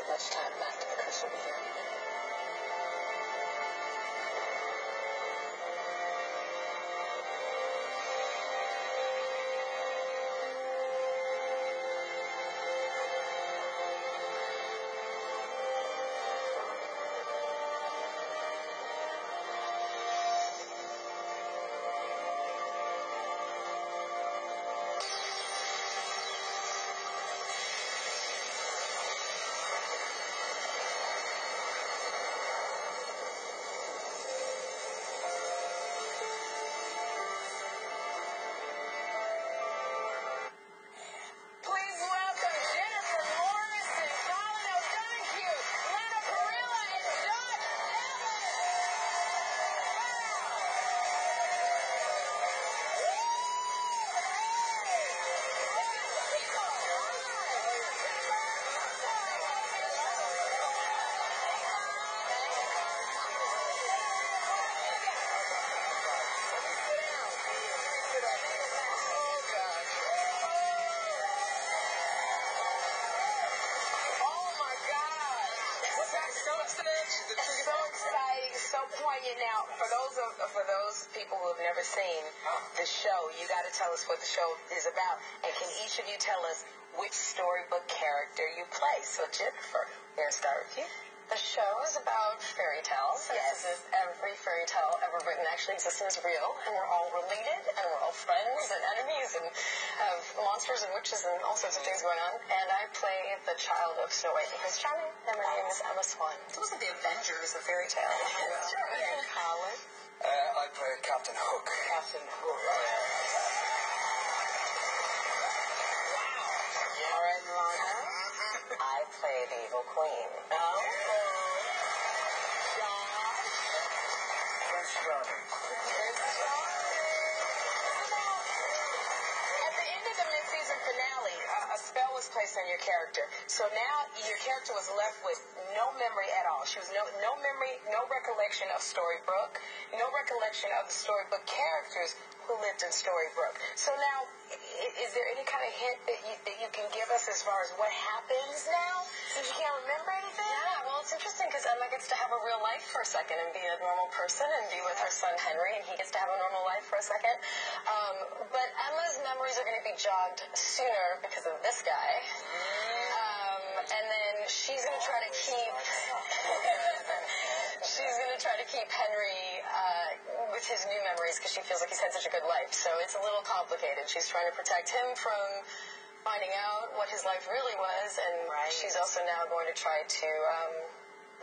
much time left because she'll be here. Now, for those people who have never seen the show, you got to tell us what the show is about, and can each of you tell us which storybook character you play? So, Jennifer, we're going to start with you. The show is about fairy tales. Yes. As if every fairy tale ever written actually exists and is real, and we're all related, and we're all friends and enemies, and have monsters and witches and all sorts of things going on. And I play the child of Snow White and Prince Charming, and my name is Emma Swan. It wasn't the Avengers, the fairy tale. And Colin. I play Captain Hook. Captain Hook. All right, Lana. I play the evil queen. Prince Charming. Finale, a spell was placed on your character. So now your character was left with no memory at all. She was no memory, no recollection of Storybrooke, no recollection of the Storybook characters who lived in Storybrooke. So now, is there any kind of hint that you can give us as far as what happens now? Since you can't remember anything? Yeah, well, it's interesting because Emma gets to have a real life for a second and be a normal person and be with her son Henry, and he gets to have a normal life for a second. But Emma's memories are going to be jogged sooner because of this guy. And then she's going to try to keep Henry with his new memories because she feels like he's had such a good life. So it's a little complicated. She's trying to protect him from finding out what his life really was, and she's also now going to try to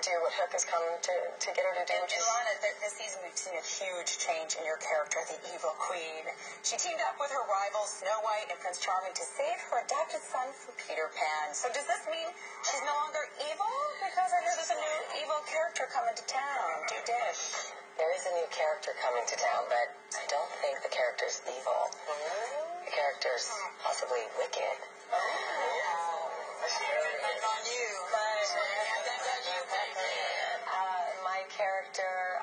do what Hook has come to get her to do. And Lana, this season we've seen a huge change in your character, the evil queen. She teamed up with her rivals Snow White and Prince Charming to save her adopted son from Peter Pan. So does this mean she's no longer evil? Because I hear there's a new evil character coming to town. Do dish. There is a new character coming to town, but I don't think the character's evil. The character's possibly wicked. On you. My character,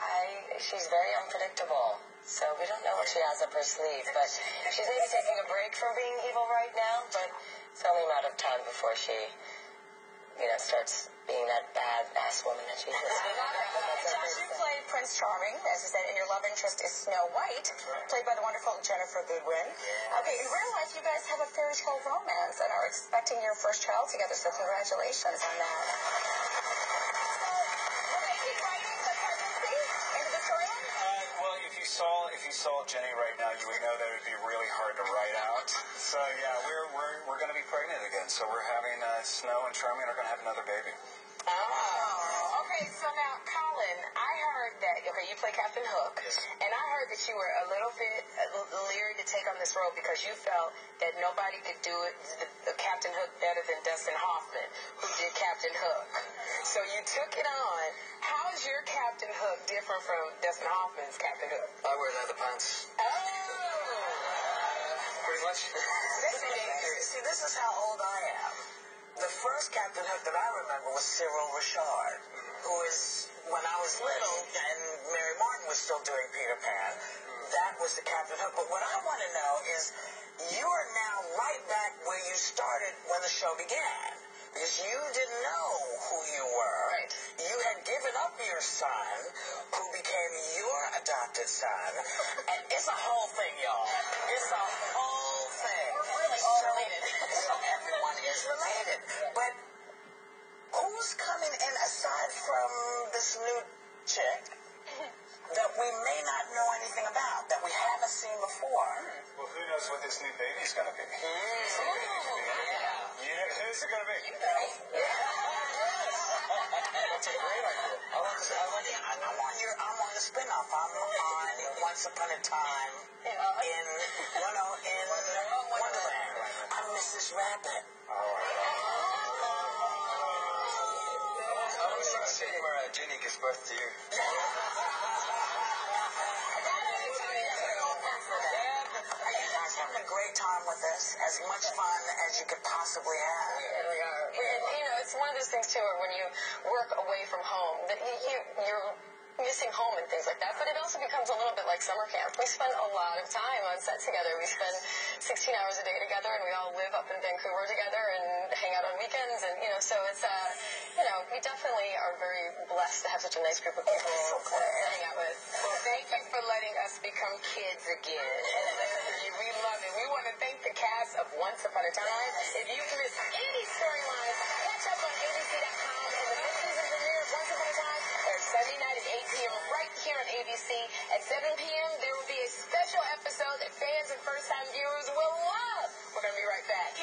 she's very unpredictable. So we don't know what she has up her sleeve, but she's maybe taking a break from being evil right now, but it's only a matter of time before she, starts being that badass woman that she is. Josh, you played Prince Charming, as I said, and your love interest is Snow White, played by the wonderful Jennifer Goodwin. Okay, in real life, you guys have a fairy tale romance and are expecting your first child together, so congratulations on that. If you saw Jenny right now, you would know that it would be really hard to write out. So yeah, we're going to be pregnant again. So we're having Snow and Charming are going to have another baby. Oh, okay. So now, Colin, I heard that you play Captain Hook, and I heard that you were a little bit leery to take on this role because you felt that nobody could do it, the Captain Hook, better than Dustin Hoffman, who did Captain Hook. So you took it on. How is your Captain Hook different from Dustin Hoffman's Captain Hook? I wear leather pants. Pretty much. See, this is how old I am. The first Captain Hook that I remember was Cyril Richard, who is, when I was little, and Mary Martin was still doing Peter Pan, that was the Captain Hook. But what I want to know is, you are now right back where you started when the show began. because you didn't know who you were. Right. You had given up your son, who became your adopted son, and it's a whole thing, y'all. It's a whole thing. We're really all related. So everyone is related. But who's coming in aside from this new chick that we may not know anything about, that we haven't seen before? Well, who knows what this new baby's going to be? Who's it going to be? You know. That's a great idea. I'm on the spinoff. I'm on Once Upon a Time in Wonderland. I'm Mrs. Rabbit. I was in the scene where Ginny gives birth to you. Are you guys having a great time with this? As much fun as you could possibly have? We really are. It's one of those things, too, where when you work away from home, that you're missing home and things like that, but it also becomes a little bit like summer camp. We spend a lot of time on set together. We spend 16 hours a day together, and we all live up in Vancouver together and hang out on weekends, and, so it's, we definitely are very blessed to have such a nice group of people to hang out with. Well, thank you for letting us become kids again. We love it. We want to thank the cast of Once Upon a Time. If you've missed any storyline, catch up on ABC.com, and the mid-season premiere of Once Upon a Time airs Sunday night at 8 p.m. right here on ABC. At 7 p.m., there will be a special episode that fans and first-time viewers will love. We're going to be right back.